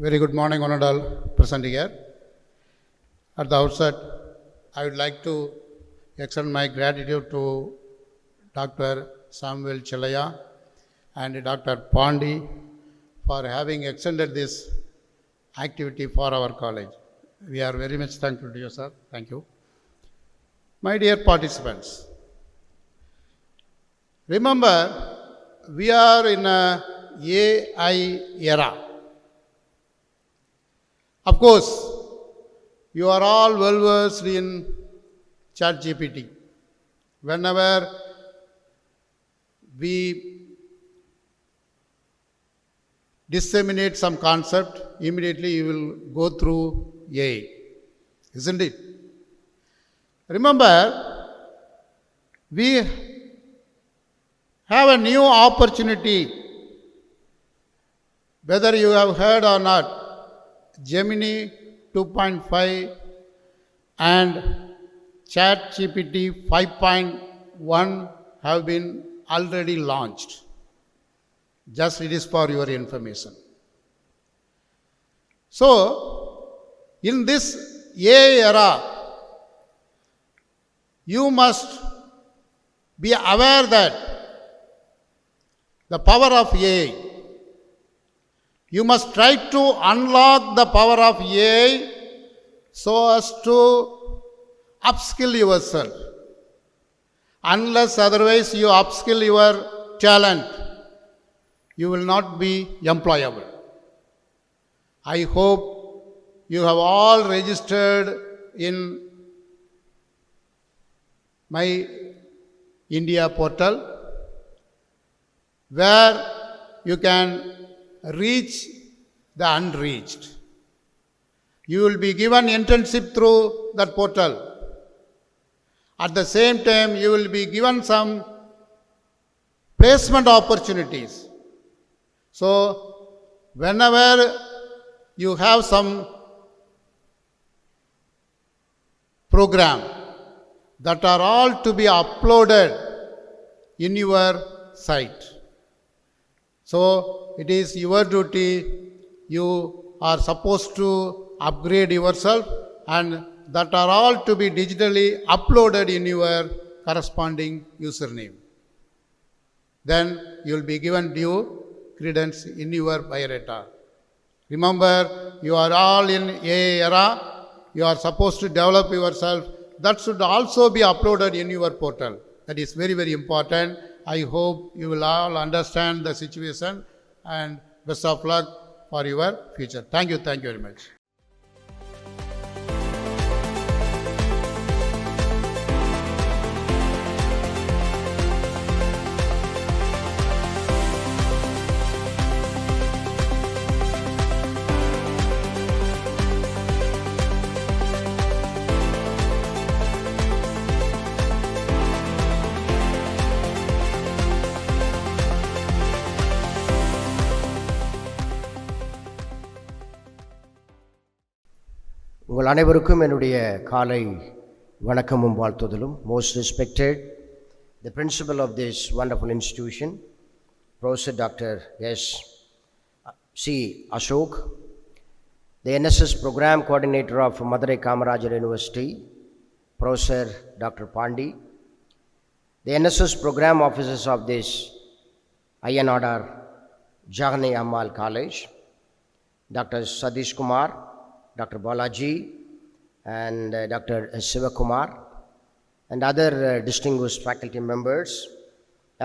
Very good morning, one and all present here. At the outset, I would like to extend my gratitude to Dr. Samuel Chelaya and Dr. Pandi for having extended this activity for our college. We are very much thankful to you, sir. Thank you. My dear participants, remember, we are in a AI era. Of course, you are all well versed in ChatGPT. Whenever we disseminate some concept, immediately you will go through AI, isn't it? Remember, we have a new opportunity, whether you have heard or not. Gemini 2.5 and ChatGPT 5.1 have been already launched. Just it is for your information. So, in this AI era, you must be aware that the power of AI, you must try to unlock the power of AI so as to upskill yourself. Unless otherwise you upskill your talent, you will not be employable. I hope you have all registered in My India portal, where you can reach the unreached. You will be given internship through that portal. At the same time, you will be given some placement opportunities. So, whenever you have some program, that are all to be uploaded in your site. So, it is your duty, you are supposed to upgrade yourself, and that are all to be digitally uploaded in your corresponding username. Then you will be given due credence in your biodata. Remember, you are all in AI era, you are supposed to develop yourself. That should also be uploaded in your portal. That is very, very important. I hope you will all understand the situation, and best of luck for your future. Thank you very much. உங்கள் அனைவருக்கும் என்னுடைய காலை வணக்கமும் வாழ்த்துதலும். Most respected, the principal of this wonderful institution, Professor Dr. S.C. Ashok, the NSS program coordinator of Madurai Kamarajar University, Professor Dr. Pandi, the NSS program officers of this INRR Jahani Ammal College, Dr. Sadish Kumar, Dr. Balaji, and Dr. Sivakumar, and other distinguished faculty members,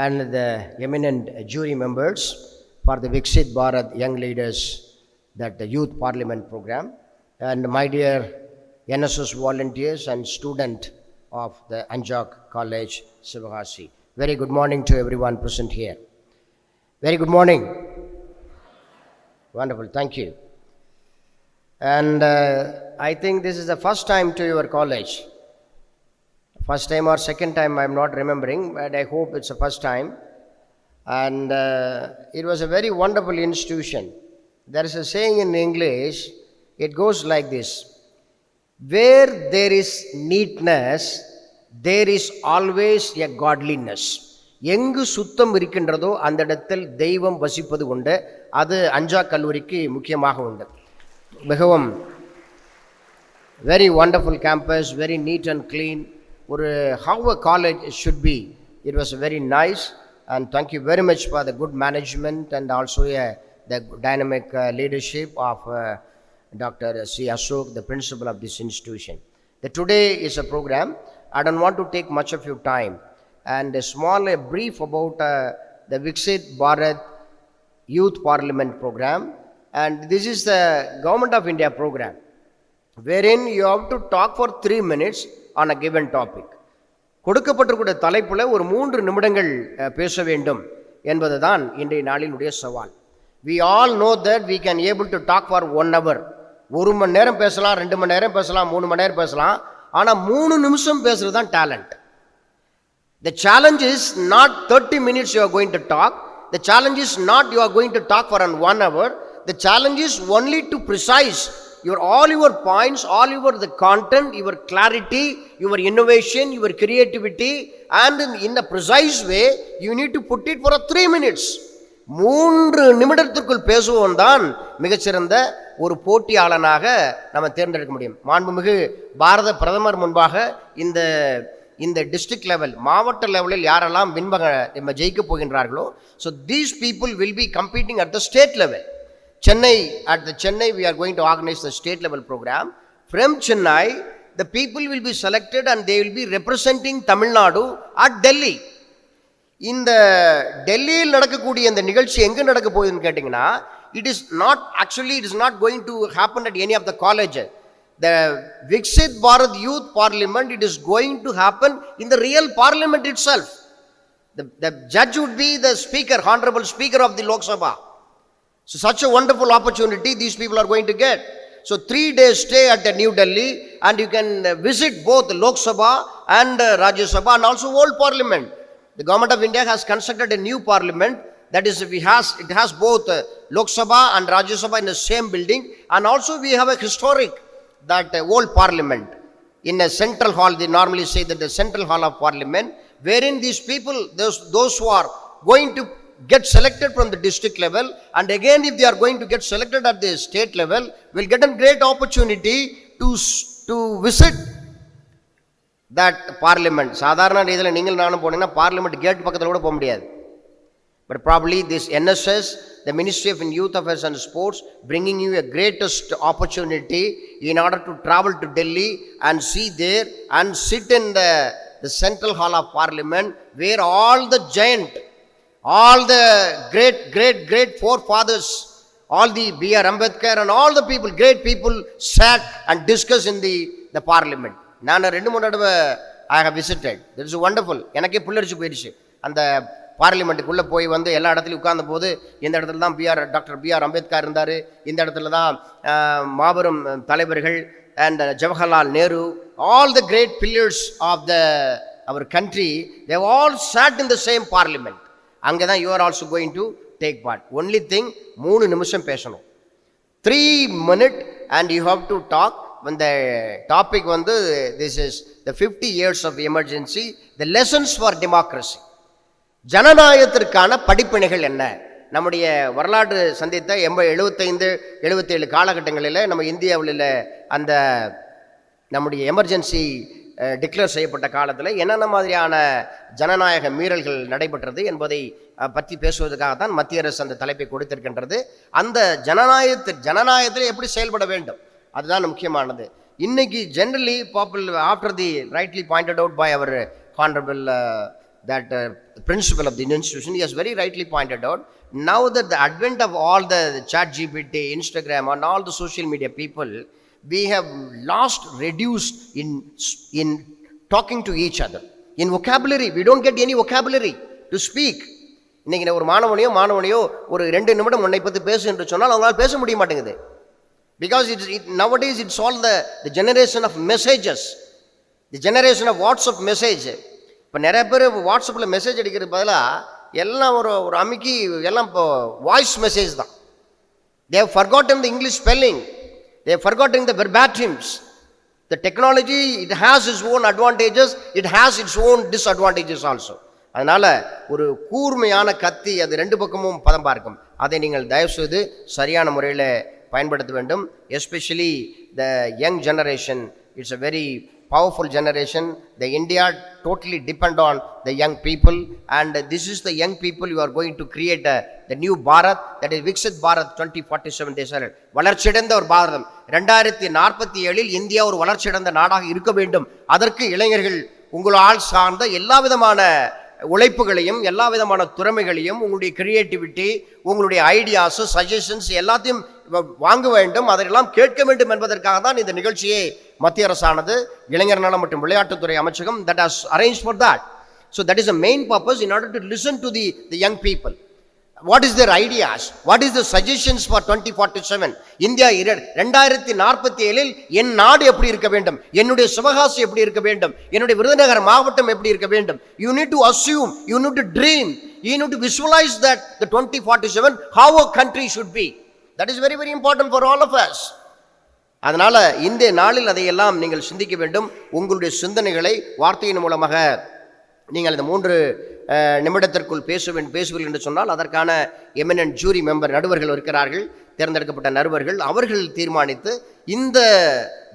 and the eminent jury members for the Viksit Bharat Young Leaders, that the Youth Parliament program, and my dear NSS volunteers and student of the Anjak College, Sivagasi. Very good morning to everyone present here. Very good morning. Wonderful, thank you. And I think this is the first time to your college. First time or second time, I'm not remembering, but I hope it's the first time. And it was a very wonderful institution. There is a saying in English, it goes like this: where there is neatness, there is always a godliness. எங்கு சுத்தம் இருக்கின்றதோ அந்த இடத்தில் தெய்வம் வசிப்பது உண்டு. அது அஞ்சா கல்லூரிக்கு முக்கியமாக உண்டு. மிகவும் very wonderful campus, very neat and clean. How a college should be. It was very nice, and thank you very much for the good management and also the dynamic leadership of Dr. C. Ashok, the principal of this institution. Today is a program. I don't want to take much of your time, and a brief about the Viksit Bharat Youth Parliament program, and this is the Government of India program, wherein you have to talk for 3 minutes on a given topic. கொடுக்கப்பட்டிருக்கிற தலைப்புல ஒரு 3 நிமிடங்கள் பேச வேண்டும் என்பதுதான் இன்றைய நாளினுடைய சவால். We all know that we can able to talk for 1 hour. 1 மணி நேரம் பேசலாம், 2 மணி நேரம் பேசலாம், 3 மணி நேரம் பேசலாம். ஆனா 3 நிமிஷம் பேசுறது தான் talent. The challenge is not 30 minutes you are going to talk. The challenge is not you are going to talk for 1 hour. The challenge is only to precise all your points, all the content, your clarity, your innovation, your creativity, and in a precise way you need to put it for 3 minutes. 3 நிமிடத்திற்குள் பேசுவோம் தான் மிகச்சிறந்த ஒரு போட்டியாளனாக நம்ம தேர்ந்தெடுக்க முடியும். மாண்புமிகு பாரத பிரதமர் முன்பாக இந்த டிஸ்ட்ரிக்ட் லெவல், மாவட்ட லெவலில் யாரெல்லாம் ஜெயிக்க போகின்றார்களோ, so these people will be competing at the state level. At Chennai, we are going to organize the state level program. From Chennai, the people will be selected and they will be representing Tamil Nadu at Delhi. இந்த டெல்லியில் நடக்கக்கூடிய இந்த நிகழ்ச்சி எங்க நடக்க போகுதுன்னு கேட்டீங்கன்னா, it is not going to happen at any of the colleges. The Viksit Bharat Youth Parliament, it is going to happen in the real parliament itself. The judge would be the speaker, honorable speaker of the Lok Sabha. So such a wonderful opportunity these people are going to get. So 3 days stay at the New Delhi, and you can visit both Lok Sabha and Rajya Sabha and also old parliament. The government of India has constructed a new parliament, that is it has both Lok Sabha and Rajya Sabha in the same building, and also we have a historic that old parliament in a central hall. They normally say that the central hall of parliament, wherein these people, those who are going to get selected from the district level, and again if they are going to get selected at the state level, will get a great opportunity to visit that parliament. சாதாரண இதில் நீங்கள் நானும் போனீங்கன்னா parliament gate பக்கத்தில் கூட போக முடியாது. But probably this NSS, the Ministry of Youth Affairs and Sports, bringing you a greatest opportunity in order to travel to Delhi and see there and sit in the central hall of parliament, where all the giant, all the great forefathers, all the B.R. Ambedkar and all the people, great people sat and discussed in the parliament. நான் 2-3 தடவை I have visited. That is wonderful. எனக்கே புல்லரிச்சு போயிடுச்சு. அந்த பார்லிமெண்ட்டுக்குள்ளே போய் வந்து எல்லா இடத்துலையும் உட்கார்ந்த போது, இந்த இடத்துல தான் டாக்டர் B.R. அம்பேத்கர் இருந்தார், இந்த இடத்துல தான் மாபெரும் தலைவர்கள் and Jawaharlal Nehru, all the great pillars of our country, they have all sat in the same parliament. அங்கே தான் you are also going to take part. Only thing, 3 நிமிஷம் பேசணும். 3 minutes and you have to talk. When the topic வந்து this is the 50 years of emergency, the lessons for democracy. ஜனநாயகத்திற்கான படிப்பினைகள் என்ன? நம்முடைய வரலாற்று சந்தித்த 75-77 காலகட்டங்களில் நம்ம இந்தியாவில் அந்த நம்முடைய எமர்ஜென்சி டிக்ளேர் செய்யப்பட்ட காலத்தில் என்னென்ன மாதிரியான ஜனநாயக மீறல்கள் நடைபெற்றது என்பதை பற்றி பேசுவதற்காகத்தான் மத்திய அரசு அந்த தலைப்பை கொடுத்திருக்கின்றது. அந்த ஜனநாயகத்தில் எப்படி செயல்பட வேண்டும், அதுதான் முக்கியமானது. இன்னைக்கு generally popular after the rightly pointed out by our honorable that principal of the institution, he has very rightly pointed out, now that the advent of all the chat GPT, Instagram and all the social media people, we have reduced in talking to each other. In vocabulary, we don't get any vocabulary to speak. இன்னைக்கு ஒரு மாணவனையோ ஒரு 2 நிமிடம் உன்னை பற்றி பேசு என்று சொன்னால் அவங்களால பேச முடிய மாட்டேங்குது. Because nowadays it's all the generation of messages, the generation of WhatsApp message. இப்போ நிறைய பேர் வாட்ஸ்அப்பில் மெசேஜ் அடிக்கிறது பதிலாக எல்லாம் ஒரு அமுக்கி எல்லாம் இப்போ வாய்ஸ் மெசேஜ் தான். They have forgotten the English spelling, they have forgotten the verbatims. The technology, it has its own advantages, it has its own disadvantages also. அதனால் ஒரு கூர்மையான கத்தி அது 2 பக்கமும் பதம் பார்க்கும். அதை நீங்கள் தயவு செய்து சரியான முறையில் பயன்படுத்த வேண்டும். Especially the young generation, it's a very powerful generation. The India totally depend on the young people, and this is the young people you are going to create the new Bharat, that is Viksit Bharat 2047 they said. வளர்ச்சியடைந்த ஒரு பாரதம் 2047 India ஒரு வளர்ச்சியடைந்த நாடாக இருக்க வேண்டும். அதற்கு இளைஞர்கள் உங்களால் சார்ந்த எல்லா விதமான உழைப்புகளையும் எல்லா விதமான திறமைகளையும் உங்களுடைய கிரியேட்டிவிட்டி உங்களுடைய ஐடியாஸ் சஜஷன்ஸ் எல்லாத்தையும் வாங்க வேண்டும், அதெல்லாம் கேட்க வேண்டும் என்பதற்காக தான் இந்த நிகழ்ச்சியை மத்திய அரசானது இளைஞர் நலம் மற்றும் விளையாட்டுத்துறை அமைச்சகம் that has arranged for that. So that is the main purpose, in order to listen to the young people. What is their ideas? What is the suggestions for 2047? India 2047 என் நாடு எப்படி இருக்க வேண்டும், என்னுடைய சிவகாசி எப்படி இருக்க வேண்டும், என்னுடைய விருதுநகர் மாவட்டம் எப்படி இருக்க வேண்டும். You need to assume, you need to dream, you need to visualize that the 2047 how a country should be. That is very very important for all of us. அதனால இந்த நாளில் அதையெல்லாம் நீங்கள் சிந்திக்க வேண்டும். உங்களுடைய சிந்தனைகளை வார்த்தையின் மூலமாக நீங்கள் இந்த 3 நிமிடத்திற்குள் பேசுவீர்கள் என்று சொன்னால் அதற்கான எமினன்ட் ஜூரி மெம்பர் நடுவர்கள் இருக்கிறார்கள், தேர்ந்தெடுக்கப்பட்ட நடுவர்கள். அவர்கள் தீர்மானித்து இந்த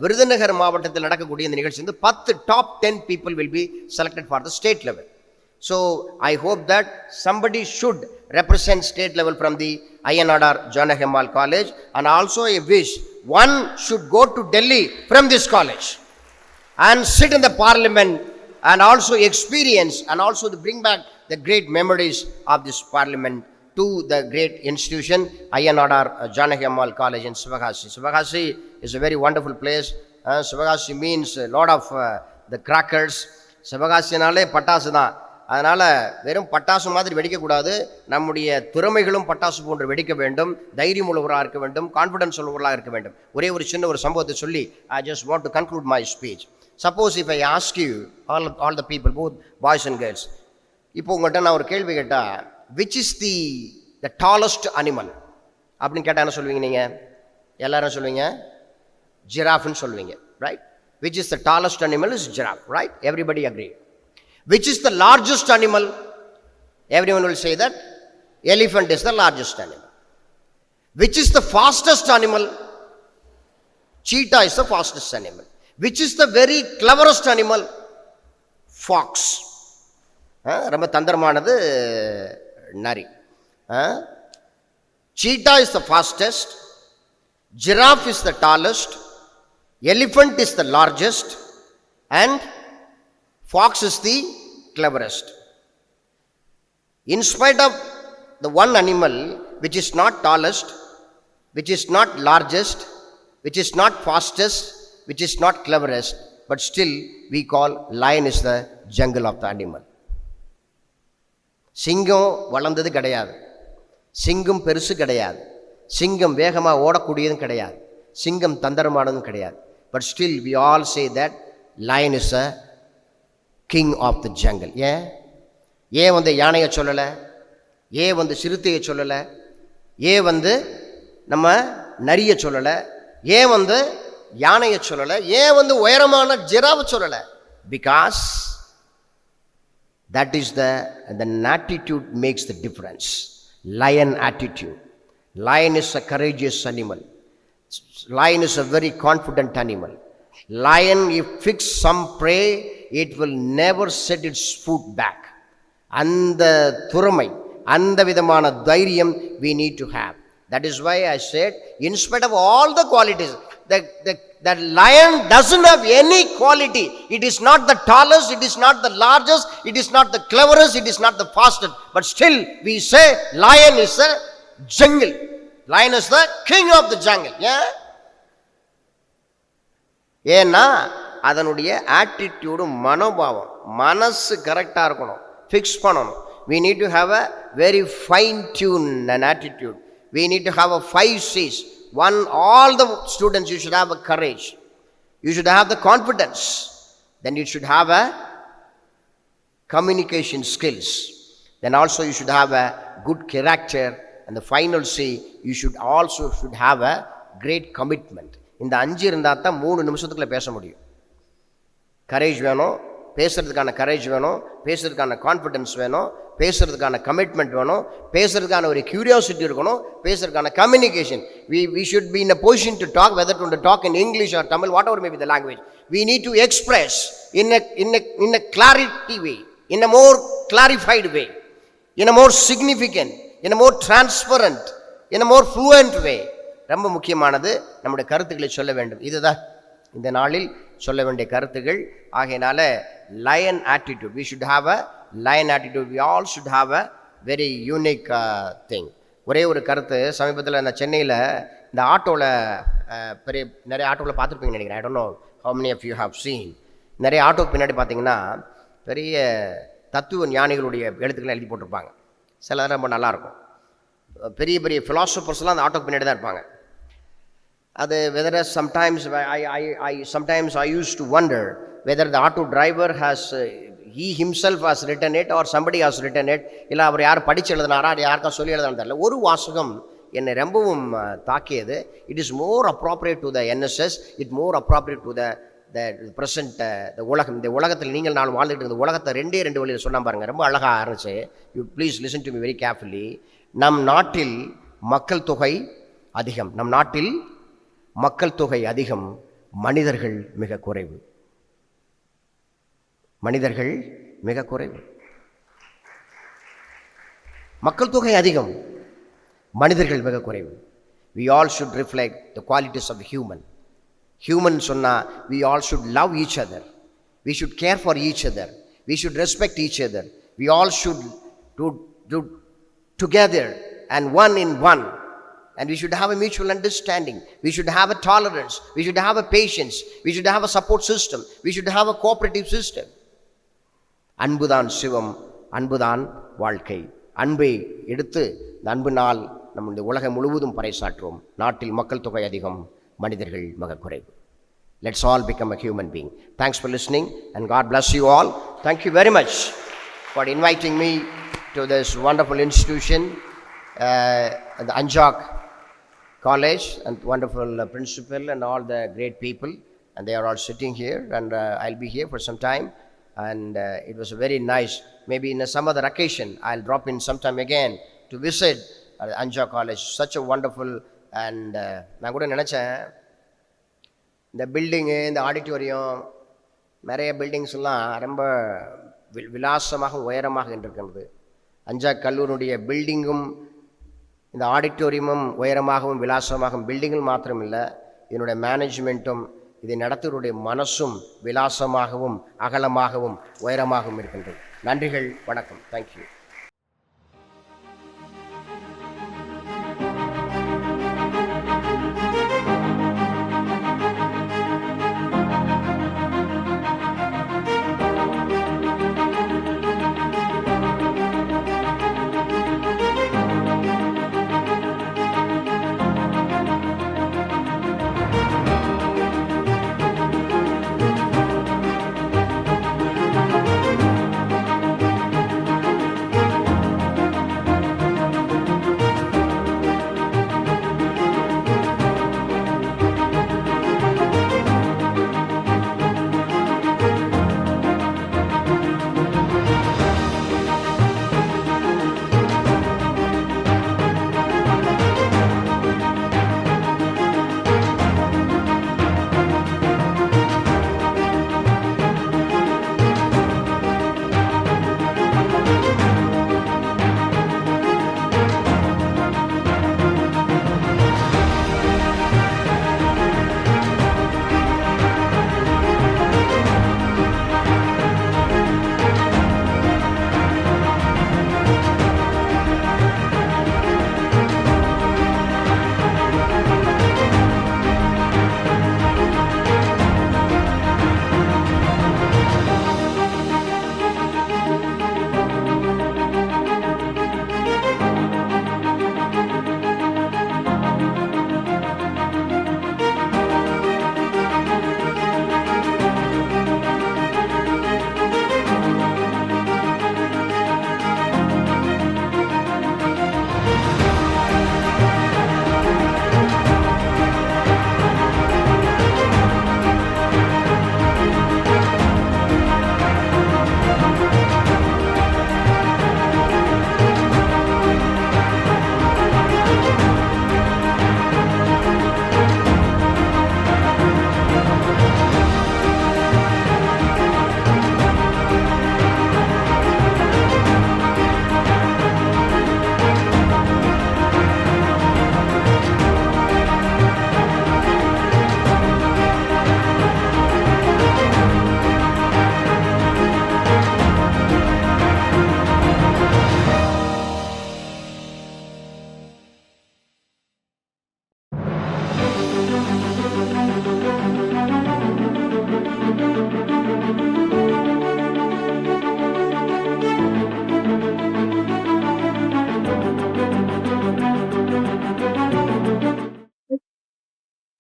விருதுநகர் மாவட்டத்தில் நடக்கக்கூடிய இந்த நிகழ்ச்சி 10 top 10 people will be selected for the state level. So I hope that somebody should represent state level from the Ayanadar Janahemmal College, and also I wish one should go to Delhi from this college and sit in the parliament and also experience and also to bring back the great memories of this parliament to the great institution Ayanadar Janahemmal College in Sivagasi. Sivagasi is a very wonderful place. Sivagasi means a lot of the crackers. Sivagasi-nale பட்டாசு தான். அதனால் வெறும் பட்டாசு மாதிரி வெடிக்கக்கூடாது, நம்முடைய திறமைகளும் பட்டாசு போன்று வெடிக்க வேண்டும், தைரியம் உள்ளவராக இருக்க வேண்டும், கான்ஃபிடன்ஸ் உள்ளவர்களாக இருக்க வேண்டும். ஒரே ஒரு சின்ன ஒரு சம்பவத்தை சொல்லி I just want to conclude my speech. Suppose if I ask you, all the people, both boys and girls, இப்போ உங்கள்கிட்ட நான் ஒரு கேள்வி கேட்டால் which is the tallest animal அப்படின்னு கேட்டால் என்ன சொல்லுவீங்க நீங்கள்? எல்லாரும் சொல்லுவீங்க ஜிராஃப்னு சொல்லுவீங்க, right? Which is the tallest animal is giraffe, right? Everybody agree. Which is the largest animal? Everyone will say that elephant is the largest animal. Which is the fastest animal? Cheetah is the fastest animal. Which is the very cleverest animal? Fox. ரொம்ப தந்திரமானது நரி. Cheetah is the fastest, giraffe is the tallest, elephant is the largest, and fox is the cleverest. In spite of the one animal which is not tallest, which is not largest, which is not fastest, which is not cleverest, but still we call lion is the jungle of the animal. சிங்கம் வளர்ந்தது கிடையாது, சிங்கம் பெருசு கிடையாது, சிங்கம் வேகமாக ஓடக்கூடியதும் கிடையாது, சிங்கம் தந்திரமானதும் கிடையாது. But still we all say that lion is a king of the jungle. ஏன் வந்து யானையை சொல்லலை, ஏன் வந்து சிறுத்தையை சொல்லலை, ஏன் வந்து நம்ம நரியை சொல்லலை, ஏன் வந்து யானையை சொல்லலை, ஏன் வந்து உயரமான ஜிராவை சொல்லலை? Because that is the attitude makes the difference. Lion attitude. Lion is a courageous animal. Lion is a very confident animal. Lion, if fix some prey, it will never set its foot back. அந்த துறமை, அந்த விதமான தைரியம் we need to have. That is why I said, in spite of all the qualities, that lion doesn't have any quality. It is not the tallest, it is not the largest, it is not the cleverest, it is not the fastest, but still we say lion is a jungle. Lion is the king of the jungle. ஏன்னா அதனுடைய attitude, மனோபாவம், மனசு கரெக்டாக இருக்கணும், fix பண்ணணும். We need to have a very fine tune an attitude. We need to have a 5 C's. One, all the students, you should have a courage, you should have the confidence, then you should have a communication skills, then also you should have a good character, and the final C, you should have a great commitment. இந்த 5 இருந்தால் தான் 3 நிமிஷத்துக்குள்ள பேச முடியும். Courage வேணும், பேசுறதுக்கான courage வேணும், பேசுறதுக்கான கான்ஃபிடன்ஸ் வேணும், பேசுறதுக்கான கமிட்மெண்ட் வேணும், பேசுறதுக்கான ஒரு கியூரியாசிட்டி இருக்கணும், பேசுறதுக்கான communication. we should be in a position to talk, whether to talk in English or Tamil, whatever may be the language. We need to express in a clarity way, in a more clarified way, in a more significant, in a more transparent, in a more fluent way. ரொம்ப முக்கியமானது நம்முடைய கருத்துக்களை சொல்ல வேண்டும். இதுதான் இந்த நாளில் சொல்ல வேண்டிய கருத்துக்கள். ஆகையினால lion attitude, we should have a lion attitude. We all should have a very unique thing. ஒரே ஒரு கருத்து, சமீபத்தில் நான் சென்னையில் இந்த ஆட்டோவில் பெரிய நிறைய ஆட்டோவில் பார்த்துருப்பீங்கன்னு நினைக்கிறேன். I don't know how many of you have seen. நிறைய ஆட்டோக்கு பின்னாடி பார்த்தீங்கன்னா பெரிய தத்துவ ஞானிகளுடைய எழுத்துக்களை எழுதி போட்டிருப்பாங்க. சில ரொம்ப நல்லாயிருக்கும். பெரிய பெரிய ஃபிலாசபர்ஸ்லாம் அந்த ஆட்டோக்கு பின்னாடி தான் இருப்பாங்க. அது whether sometimes I used to wonder whether the auto driver has he himself has written it or somebody has written it, இல்லை அவர் யார் படித்து எழுதினாரா, அது யாருக்கா சொல்லி எழுதான்னு தெரியல. ஒரு வாசகம் என்னை ரொம்பவும் தாக்கியது. It is more appropriate to the NSS, it more appropriate to the present த உலகம். இந்த உலகத்தில் நீங்கள் நான் வாழ்ந்துட்டு இருந்த உலகத்தை ரெண்டு வழியில் சொன்ன பாருங்கள், ரொம்ப அழகாக இருந்துச்சு. You please listen to me very carefully. நம் நாட்டில் மக்கள் தொகை அதிகம், நம் நாட்டில் மக்கள் தொகை அதிகம், மனிதர்கள் மிக குறைவு. மனிதர்கள் மிக குறைவு. மக்கள் தொகை அதிகம், மனிதர்கள் மிக குறைவு. We all should reflect the qualities of human. Human சொன்னா we all should love each other. We should care for each other. We should respect each other. We all should do together and one in one. And we should have a mutual understanding. We should have a tolerance. We should have a patience. We should have a support system. We should have a cooperative system. அன்புதான் சிவம், அன்புதான் வாழ்க்கை. அன்பை எடுத்து இந்த அன்பினால் நம்முடைய உலகம் முழுவதும் பறைசாற்றுவோம். நாட்டில் மக்கள் தொகை அதிகம், மனிதர்கள் மிக குறைவு. Let's all become a human being. Thanks for listening and God bless you all. Thank you very much for inviting me to this wonderful institution, the Anjak College, and wonderful principal and all the great people, and they are all sitting here, and I'll be here for some time, and it was very nice. Maybe in some other occasion I'll drop in sometime again to visit Anjak College. Such a wonderful, and நான் கூட நினச்சேன் இந்த building, இந்த auditorium, நிறைய பில்டிங்ஸ்லாம் ரொம்ப விலாசமாக உயரமாக இருக்கின்றது. அஞ்சாக் கல்லூரியுடைய பில்டிங்கும் இந்த ஆடிட்டோரியமும் உயரமாகவும் விலாசமாகவும், பில்டிங்கில் மாத்திரமில்லை, இதனுடைய மேனேஜ்மெண்ட்டும் இதை நடத்துவருடைய மனசும் விலாசமாகவும் அகலமாகவும் உயரமாகவும் இருக்கின்றது. நன்றிகள், வணக்கம். தேங்க்யூ.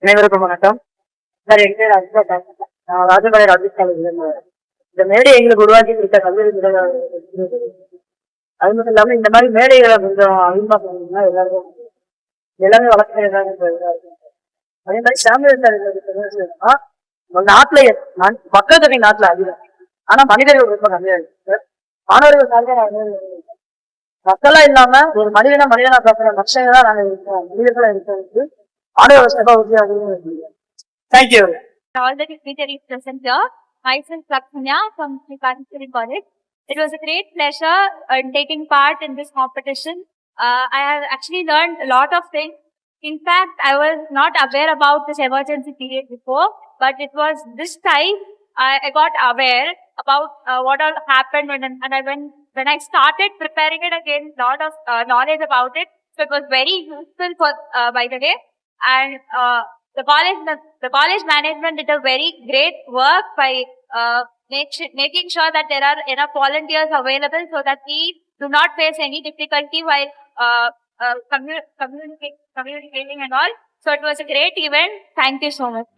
அனைவருக்கும் வணக்கம். சார் என் பேர் அஸ்வத். நான் ராஜபாளைய ராஜேஷ் காலேஜ்ல இருந்து வரேன். இந்த மேடை எங்களுக்கு உருவாக்கி கொடுத்த கல்லூரி முதல்வர் அது மட்டும் இல்லாம இந்த மாதிரி மேடைகளை கொஞ்சம் அதிகமா பண்ணீங்கன்னா எல்லாமே வளர்க்க இருக்கும். அதே மாதிரி சாமியல் சார் என்னன்னா நாட்டுல மக்கள் தொகை நாட்டுல அதிகம், ஆனா மனிதர்கள் ரொம்ப கம்மியா இருக்கு சார். மாணவர்கள் சார்ந்த மக்களா இல்லாம ஒரு மனிதனா பார்க்கிற மனுஷங்க தான் நாங்க இருக்கோம், மனிதர்களா இருக்கிறது ஆடவர் சபா உறுதியாக. Thank you. All the dignitaries present here. Myself, Lakshmanya from Sri College. It was a great pleasure taking part in this competition. I have actually learned a lot of things. In fact, I was not aware about this emergency period before, but it was this time I got aware about what all happened when I started preparing it again. Lot of knowledge about it, so it was very useful for by the way. And the college management did a very great work by making sure that there are enough volunteers available so that we do not face any difficulty while communicating and all. So it was a great event. Thank you so much.